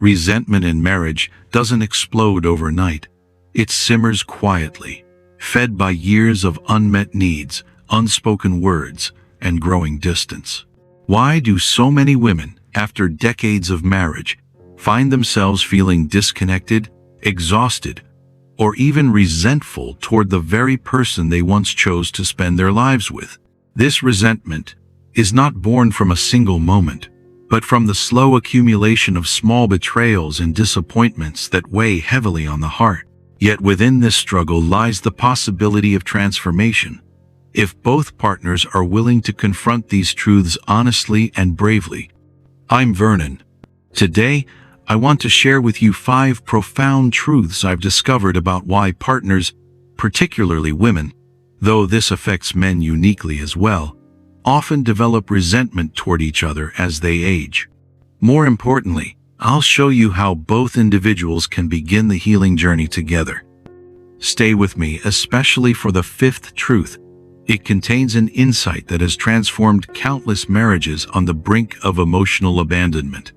Resentment in marriage doesn't explode overnight. It simmers quietly, fed by years of unmet needs, unspoken words, and growing distance. Why do so many women, after decades of marriage, find themselves feeling disconnected, exhausted, or even resentful toward the very person they once chose to spend their lives with? This resentment is not born from a single moment, but from the slow accumulation of small betrayals and disappointments that weigh heavily on the heart. Yet within this struggle lies the possibility of transformation, if both partners are willing to confront these truths honestly and bravely. I'm Vernon. Today, I want to share with you 5 profound truths I've discovered about why partners, particularly women, though this affects men uniquely as well, often develop resentment toward each other as they age. More importantly, I'll show you how both individuals can begin the healing journey together. Stay with me, especially for the 5th truth. It contains an insight that has transformed countless marriages on the brink of emotional abandonment.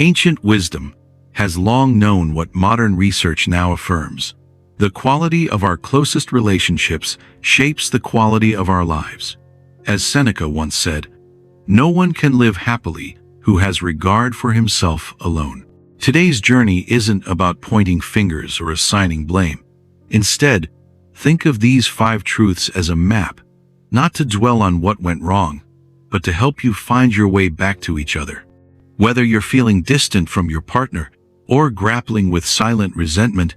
Ancient wisdom has long known what modern research now affirms. The quality of our closest relationships shapes the quality of our lives. As Seneca once said, "No one can live happily who has regard for himself alone." Today's journey isn't about pointing fingers or assigning blame. Instead, think of these 5 truths as a map, not to dwell on what went wrong, but to help you find your way back to each other. Whether you're feeling distant from your partner or grappling with silent resentment,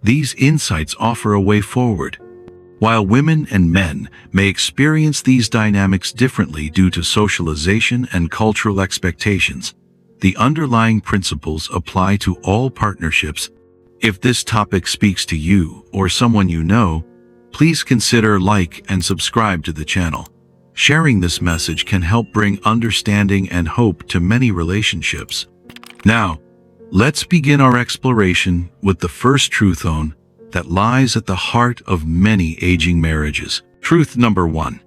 these insights offer a way forward. While women and men may experience these dynamics differently due to socialization and cultural expectations, the underlying principles apply to all partnerships. If this topic speaks to you or someone you know, please consider like and subscribe to the channel. Sharing this message can help bring understanding and hope to many relationships. Now, let's begin our exploration with the first truth that lies at the heart of many aging marriages. Truth number 1.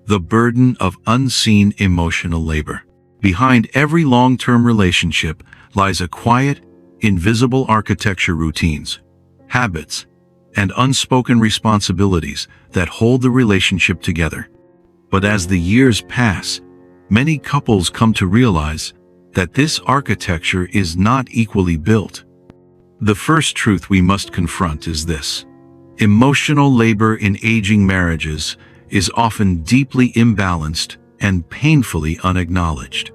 The burden of unseen emotional labor. Behind every long-term relationship lies a quiet, invisible architecture, routines, habits, and unspoken responsibilities that hold the relationship together. But as the years pass, many couples come to realize that this architecture is not equally built. The first truth we must confront is this: emotional labor in aging marriages is often deeply imbalanced and painfully unacknowledged.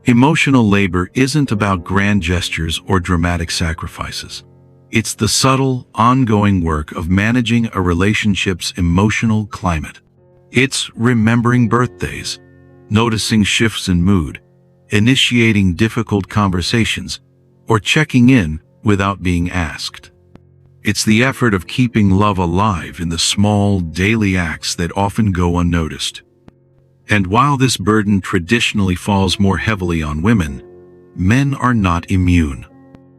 Emotional labor isn't about grand gestures or dramatic sacrifices. It's the subtle, ongoing work of managing a relationship's emotional climate. It's remembering birthdays, noticing shifts in mood, initiating difficult conversations, or checking in without being asked. It's the effort of keeping love alive in the small, daily acts that often go unnoticed. And while this burden traditionally falls more heavily on women, men are not immune.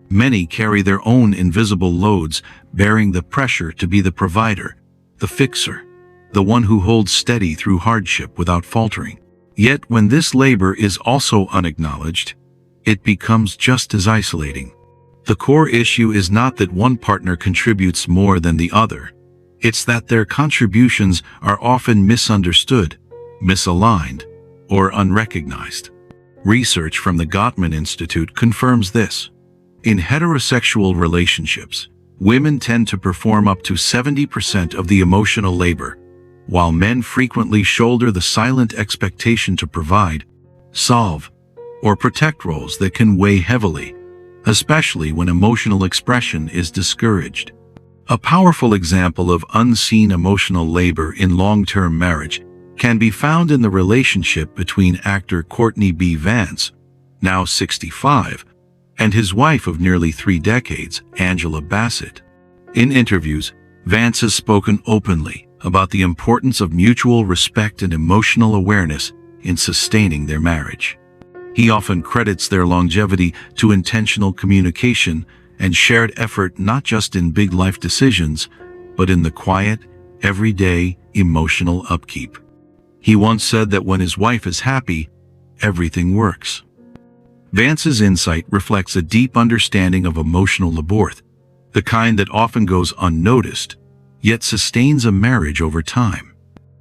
Many carry their own invisible loads, bearing the pressure to be the provider, the fixer, the one who holds steady through hardship without faltering. Yet when this labor is also unacknowledged, it becomes just as isolating. The core issue is not that one partner contributes more than the other. It's that their contributions are often misunderstood, misaligned, or unrecognized. Research from the Gottman Institute confirms this. In heterosexual relationships, women tend to perform up to 70% of the emotional labor, while men frequently shoulder the silent expectation to provide, solve, or protect roles that can weigh heavily, especially when emotional expression is discouraged. A powerful example of unseen emotional labor in long-term marriage can be found in the relationship between actor Courtney B. Vance, now 65, and his wife of nearly 3 decades, Angela Bassett. In interviews, Vance has spoken openly about the importance of mutual respect and emotional awareness in sustaining their marriage. He often credits their longevity to intentional communication and shared effort, not just in big life decisions, but in the quiet, everyday, emotional upkeep. He once said that when his wife is happy, everything works. Vance's insight reflects a deep understanding of emotional labor, the kind that often goes unnoticed, yet sustains a marriage over time.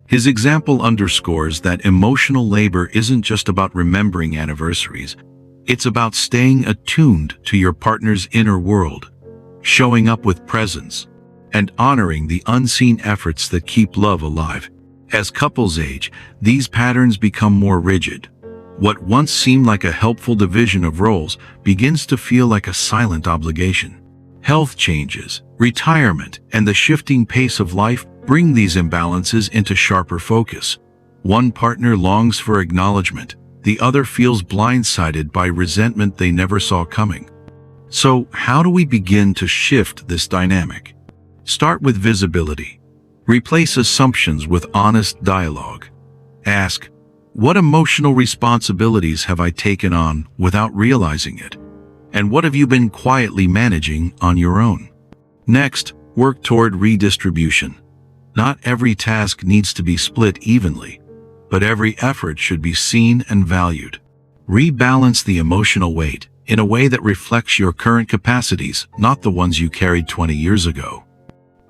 His example underscores that emotional labor isn't just about remembering anniversaries, it's about staying attuned to your partner's inner world, showing up with presence, and honoring the unseen efforts that keep love alive. As couples age, these patterns become more rigid. What once seemed like a helpful division of roles begins to feel like a silent obligation. Health changes, retirement, and the shifting pace of life bring these imbalances into sharper focus. One partner longs for acknowledgement, the other feels blindsided by resentment they never saw coming. So, how do we begin to shift this dynamic? Start with visibility. Replace assumptions with honest dialogue. Ask, what emotional responsibilities have I taken on without realizing it? And what have you been quietly managing on your own? Next, work toward redistribution. Not every task needs to be split evenly, but every effort should be seen and valued. Rebalance the emotional weight in a way that reflects your current capacities, not the ones you carried 20 years ago.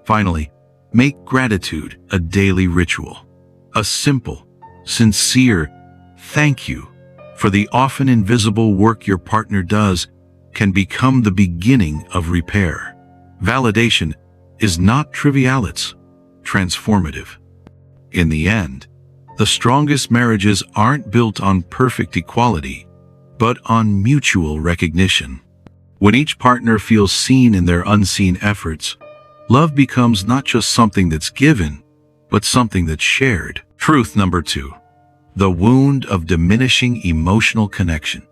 Finally, make gratitude a daily ritual. A simple, sincere thank you for the often invisible work your partner does can become the beginning of repair. Validation is not trivial, it's transformative. In the end, the strongest marriages aren't built on perfect equality, but on mutual recognition. When each partner feels seen in their unseen efforts, love becomes not just something that's given, but something that's shared. Truth number 2. The wound of diminishing emotional connection.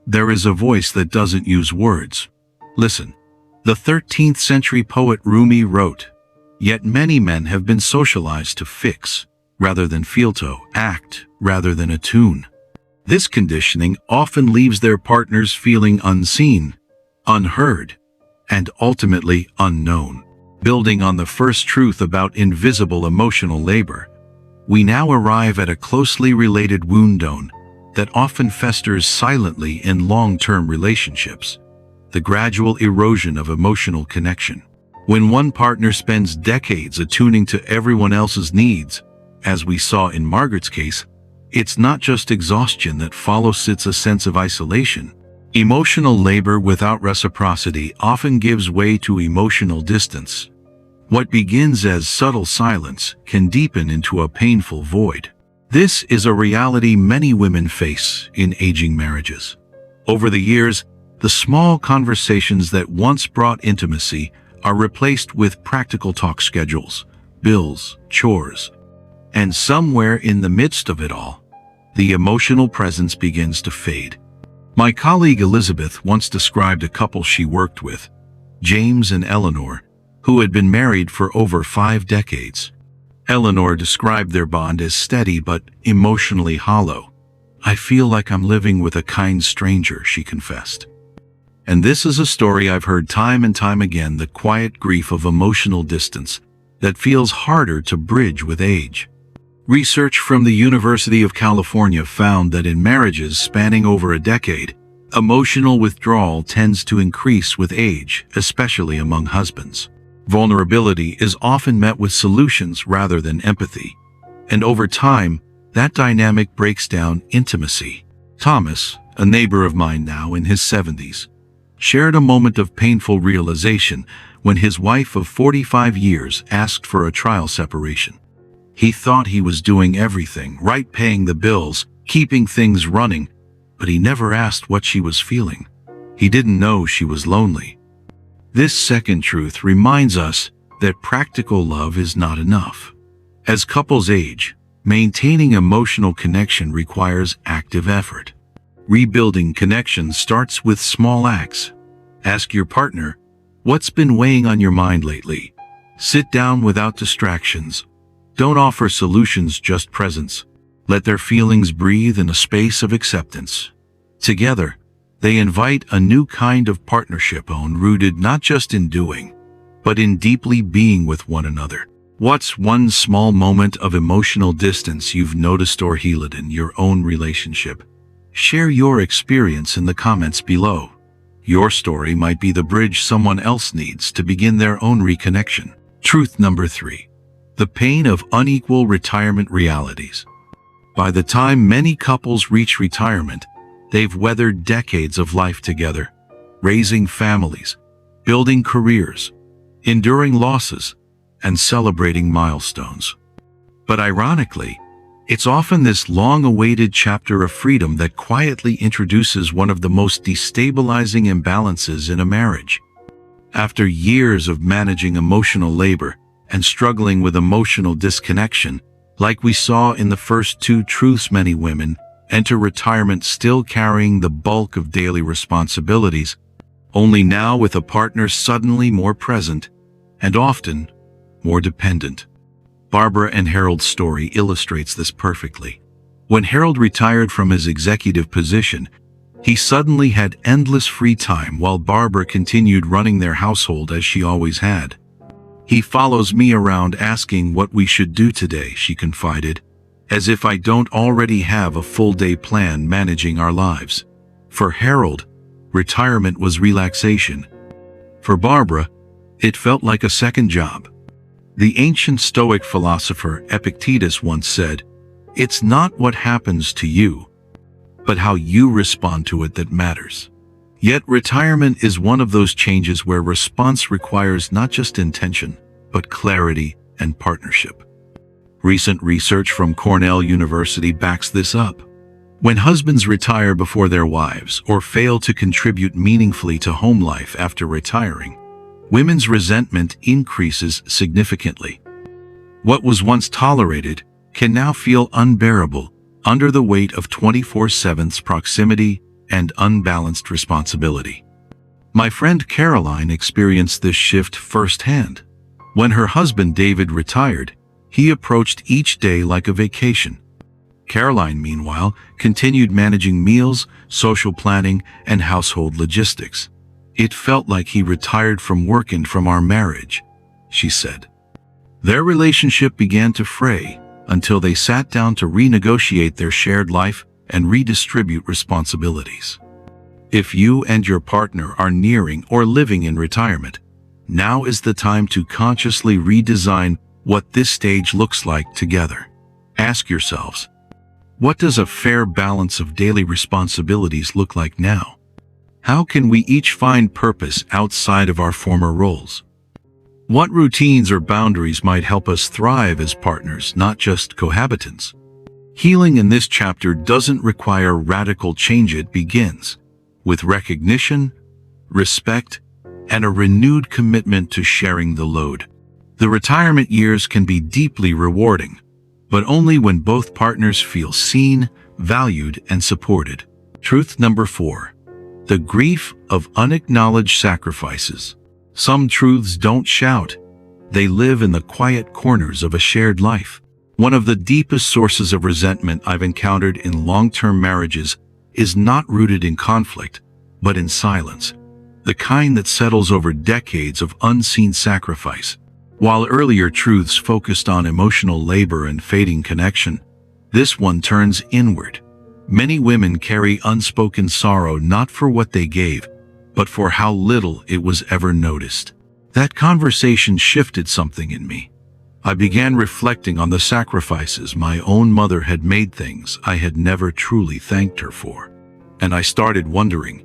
There is a voice that doesn't use words. Listen, the 13th century poet Rumi wrote, "Yet many men have been socialized to fix, rather than feel, to act, rather than attune." This conditioning often leaves their partners feeling unseen, unheard, and ultimately unknown. Building on the first truth about invisible emotional labor, we now arrive at a closely related wound that often festers silently in long-term relationships: the gradual erosion of emotional connection. When one partner spends decades attuning to everyone else's needs, as we saw in Margaret's case, it's not just exhaustion that follows, it's a sense of isolation. Emotional labor without reciprocity often gives way to emotional distance. What begins as subtle silence can deepen into a painful void. This is a reality many women face in aging marriages. Over the years, the small conversations that once brought intimacy are replaced with practical talk schedules, bills, chores, and somewhere in the midst of it all, the emotional presence begins to fade. My colleague Elizabeth once described a couple she worked with, James and Eleanor, who had been married for over 5 decades. Eleanor described their bond as steady but emotionally hollow. "I feel like I'm living with a kind stranger," she confessed. And this is a story I've heard time and time again, the quiet grief of emotional distance that feels harder to bridge with age. Research from the University of California found that in marriages spanning over a decade, emotional withdrawal tends to increase with age, especially among husbands. Vulnerability is often met with solutions rather than empathy, and over time, that dynamic breaks down intimacy. Thomas, a neighbor of mine now in his 70s, shared a moment of painful realization when his wife of 45 years asked for a trial separation. He thought he was doing everything right, paying the bills, keeping things running, but he never asked what she was feeling. He didn't know she was lonely. This second truth reminds us that practical love is not enough. As couples age, maintaining emotional connection requires active effort. Rebuilding connection starts with small acts. Ask your partner, "What's been weighing on your mind lately?" Sit down without distractions. Don't offer solutions, just presence. Let their feelings breathe in a space of acceptance. Together, they invite a new kind of partnership rooted not just in doing, but in deeply being with one another. What's one small moment of emotional distance you've noticed or healed in your own relationship? Share your experience in the comments below. Your story might be the bridge someone else needs to begin their own reconnection. Truth number 3. The pain of unequal retirement realities. By the time many couples reach retirement, they've weathered decades of life together, raising families, building careers, enduring losses, and celebrating milestones. But ironically, it's often this long-awaited chapter of freedom that quietly introduces one of the most destabilizing imbalances in a marriage. After years of managing emotional labor and struggling with emotional disconnection, like we saw in the first 2 truths, many women enter retirement still carrying the bulk of daily responsibilities, only now with a partner suddenly more present and often more dependent. Barbara and Harold's story illustrates this perfectly. When Harold retired from his executive position, he suddenly had endless free time while Barbara continued running their household as she always had. "He follows me around asking what we should do today," she confided, "as if I don't already have a full-day plan managing our lives." For Harold, retirement was relaxation. For Barbara, it felt like a second job. The ancient Stoic philosopher Epictetus once said, "It's not what happens to you, but how you respond to it that matters." Yet retirement is one of those changes where response requires not just intention, but clarity and partnership. Recent research from Cornell University backs this up. When husbands retire before their wives or fail to contribute meaningfully to home life after retiring, women's resentment increases significantly. What was once tolerated can now feel unbearable under the weight of 24/7 proximity and unbalanced responsibility. My friend Caroline experienced this shift firsthand. When her husband David retired, he approached each day like a vacation. Caroline, meanwhile, continued managing meals, social planning, and household logistics. "It felt like he retired from work and from our marriage," she said. Their relationship began to fray until they sat down to renegotiate their shared life and redistribute responsibilities. If you and your partner are nearing or living in retirement, now is the time to consciously redesign what this stage looks like together. Ask yourselves, what does a fair balance of daily responsibilities look like now? How can we each find purpose outside of our former roles? What routines or boundaries might help us thrive as partners, not just cohabitants? Healing in this chapter doesn't require radical change. It begins with recognition, respect, and a renewed commitment to sharing the load. The retirement years can be deeply rewarding, but only when both partners feel seen, valued, and supported. Truth number 4. The grief of unacknowledged sacrifices. Some truths don't shout. They live in the quiet corners of a shared life. One of the deepest sources of resentment I've encountered in long-term marriages is not rooted in conflict, but in silence. The kind that settles over decades of unseen sacrifice. While earlier truths focused on emotional labor and fading connection, this one turns inward. Many women carry unspoken sorrow not for what they gave, but for how little it was ever noticed. That conversation shifted something in me. I began reflecting on the sacrifices my own mother had made, things I had never truly thanked her for. And I started wondering,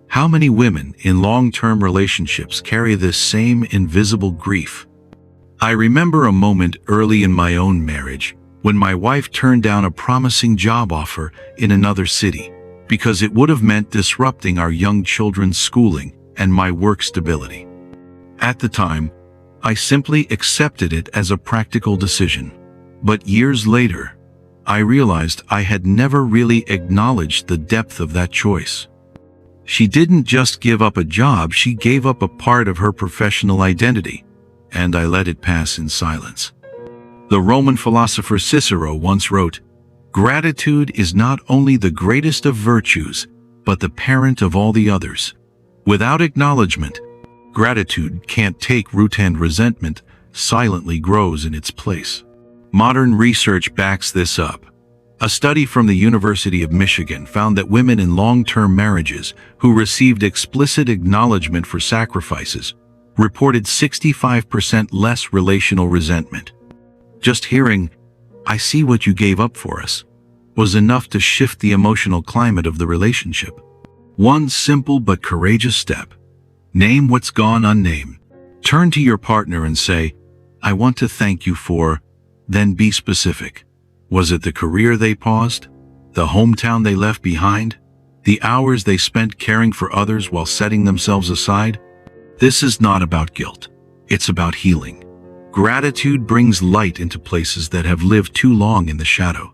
how many women in long-term relationships carry this same invisible grief? I remember a moment early in my own marriage when my wife turned down a promising job offer in another city because it would have meant disrupting our young children's schooling and my work stability. At the time, I simply accepted it as a practical decision. But years later, I realized I had never really acknowledged the depth of that choice. She didn't just give up a job, she gave up a part of her professional identity, and I let it pass in silence. The Roman philosopher Cicero once wrote, "Gratitude is not only the greatest of virtues, but the parent of all the others." Without acknowledgement, gratitude can't take root, and resentment silently grows in its place. Modern research backs this up. A study from the University of Michigan found that women in long-term marriages who received explicit acknowledgement for sacrifices reported 65% less relational resentment. Just hearing, "I see what you gave up for us," was enough to shift the emotional climate of the relationship. One simple but courageous step. Name what's gone unnamed. Turn to your partner and say, "I want to thank you for," then be specific. Was it the career they paused? The hometown they left behind? The hours they spent caring for others while setting themselves aside? This is not about guilt. It's about healing. Gratitude brings light into places that have lived too long in the shadow.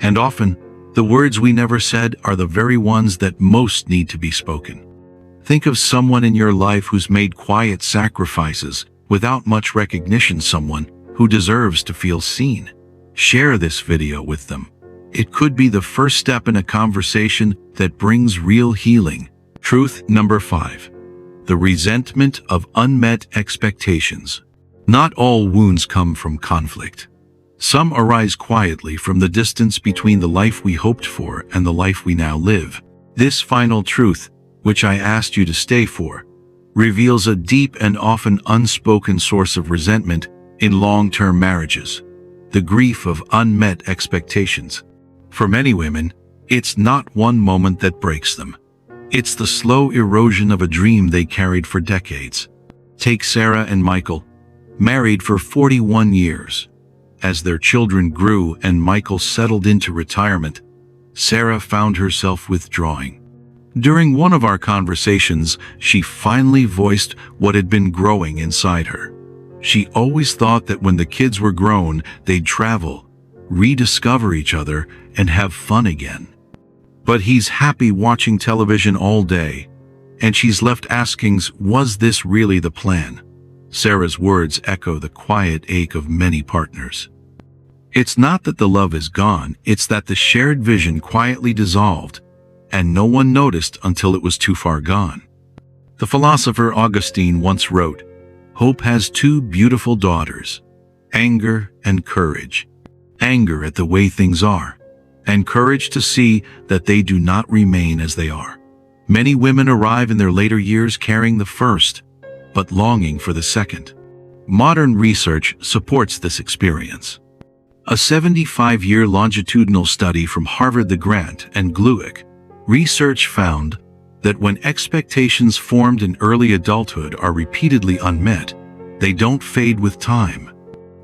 And often, the words we never said are the very ones that most need to be spoken. Think of someone in your life who's made quiet sacrifices without much recognition, someone who deserves to feel seen. Share this video with them. It could be the first step in a conversation that brings real healing. Truth number 5. The resentment of unmet expectations. Not all wounds come from conflict. Some arise quietly from the distance between the life we hoped for and the life we now live. This final truth, which I asked you to stay for, reveals a deep and often unspoken source of resentment in long-term marriages. The grief of unmet expectations. For many women, it's not one moment that breaks them. It's the slow erosion of a dream they carried for decades. Take Sarah and Michael, married for 41 years. As their children grew and Michael settled into retirement, Sarah found herself withdrawing. During one of our conversations, she finally voiced what had been growing inside her. She always thought that when the kids were grown, they'd travel, rediscover each other, and have fun again. But he's happy watching television all day, and she's left asking, was this really the plan? Sarah's words echo the quiet ache of many partners. It's not that the love is gone, it's that the shared vision quietly dissolved, and no one noticed until it was too far gone. The philosopher Augustine once wrote, "Hope has two beautiful daughters, anger and courage. Anger at the way things are, and courage to see that they do not remain as they are." Many women arrive in their later years carrying the first, but longing for the second. Modern research supports this experience. A 75-year longitudinal study from Harvard, the Grant and Glueck research found that when expectations formed in early adulthood are repeatedly unmet, they don't fade with time.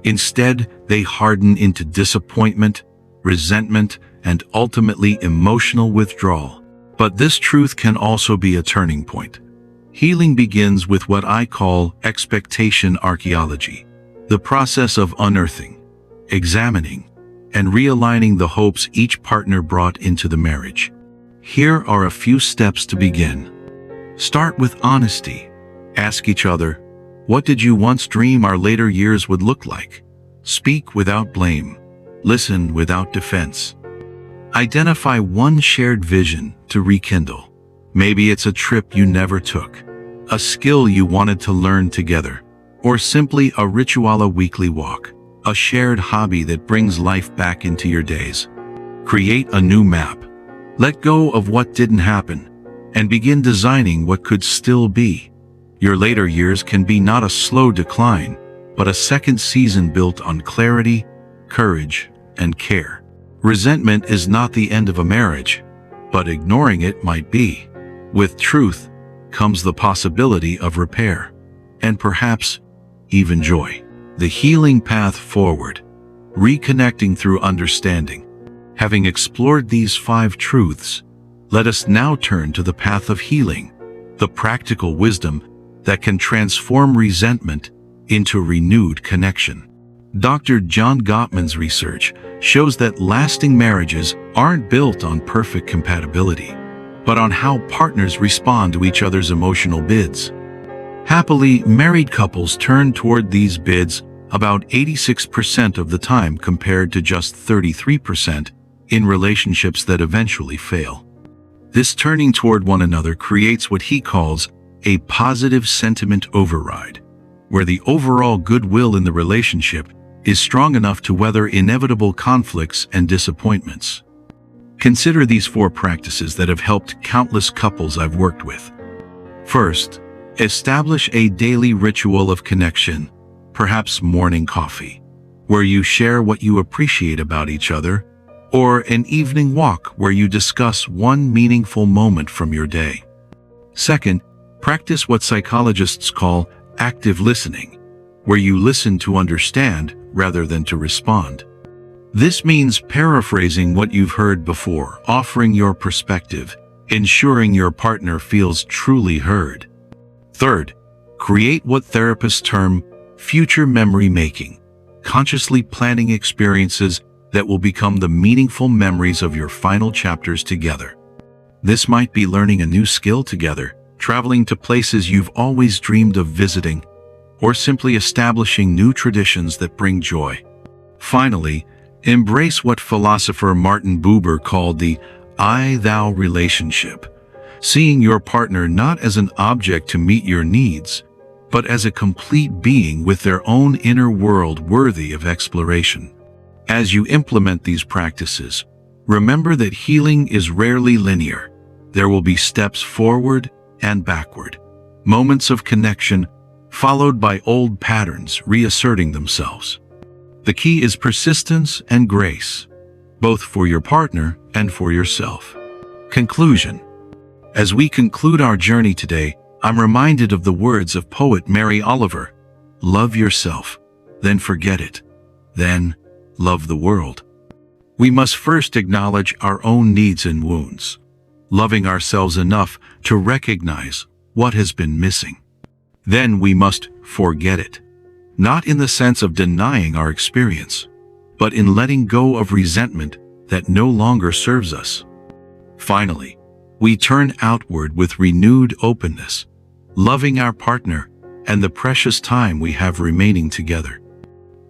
Instead, they harden into disappointment, resentment, and ultimately emotional withdrawal. But this truth can also be a turning point. Healing begins with what I call expectation archaeology, the process of unearthing, examining, and realigning the hopes each partner brought into the marriage. Here are a few steps to begin. Start with honesty. Ask each other, what did you once dream our later years would look like? Speak without blame. Listen without defense. Identify one shared vision to rekindle. Maybe it's a trip you never took, a skill you wanted to learn together, or simply a ritual, a weekly walk, a shared hobby that brings life back into your days. Create a new map. Let go of what didn't happen, and begin designing what could still be. Your later years can be not a slow decline, but a second season built on clarity, courage, and care. Resentment is not the end of a marriage, but ignoring it might be. With truth comes the possibility of repair, and perhaps even joy. The healing path forward. Reconnecting through understanding. Having explored these 5 truths, let us now turn to the path of healing, the practical wisdom that can transform resentment into renewed connection. Dr. John Gottman's research shows that lasting marriages aren't built on perfect compatibility, but on how partners respond to each other's emotional bids. Happily married couples turn toward these bids about 86% of the time compared to just 33% in relationships that eventually fail. This turning toward one another creates what he calls a positive sentiment override, where the overall goodwill in the relationship is strong enough to weather inevitable conflicts and disappointments. Consider these 4 practices that have helped countless couples I've worked with. First, establish a daily ritual of connection, perhaps morning coffee, where you share what you appreciate about each other, or an evening walk where you discuss one meaningful moment from your day. Second, practice what psychologists call active listening, where you listen to understand rather than to respond. This means paraphrasing what you've heard before, offering your perspective, ensuring your partner feels truly heard. Third, create what therapists term future memory making, consciously planning experiences that will become the meaningful memories of your final chapters together. This might be learning a new skill together, traveling to places you've always dreamed of visiting, or simply establishing new traditions that bring joy. Finally, embrace what philosopher Martin Buber called the I-thou relationship, seeing your partner not as an object to meet your needs, but as a complete being with their own inner world worthy of exploration. As you implement these practices, remember that healing is rarely linear. There will be steps forward and backward, moments of connection followed by old patterns reasserting themselves. The key is persistence and grace, both for your partner and for yourself. Conclusion. As we conclude our journey today, I'm reminded of the words of poet Mary Oliver: "Love yourself, then forget it, then love the world." We must first acknowledge our own needs and wounds, loving ourselves enough to recognize what has been missing. Then we must forget it, not in the sense of denying our experience, but in letting go of resentment that no longer serves us. Finally, we turn outward with renewed openness, loving our partner and the precious time we have remaining together.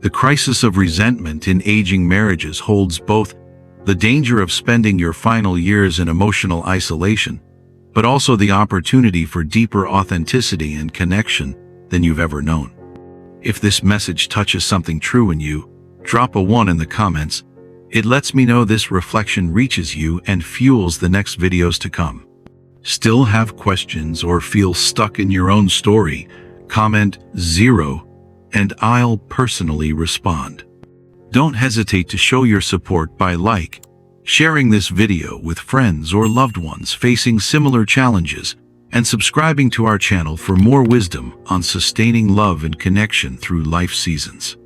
The crisis of resentment in aging marriages holds both the danger of spending your final years in emotional isolation, but also the opportunity for deeper authenticity and connection than you've ever known. If this message touches something true in you, drop a 1 in the comments. It lets me know this reflection reaches you and fuels the next videos to come. Still have questions or feel stuck in your own story? Comment 0 and I'll personally respond. Don't hesitate to show your support by sharing this video with friends or loved ones facing similar challenges, and subscribing to our channel for more wisdom on sustaining love and connection through life seasons.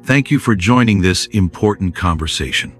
Thank you for joining this important conversation.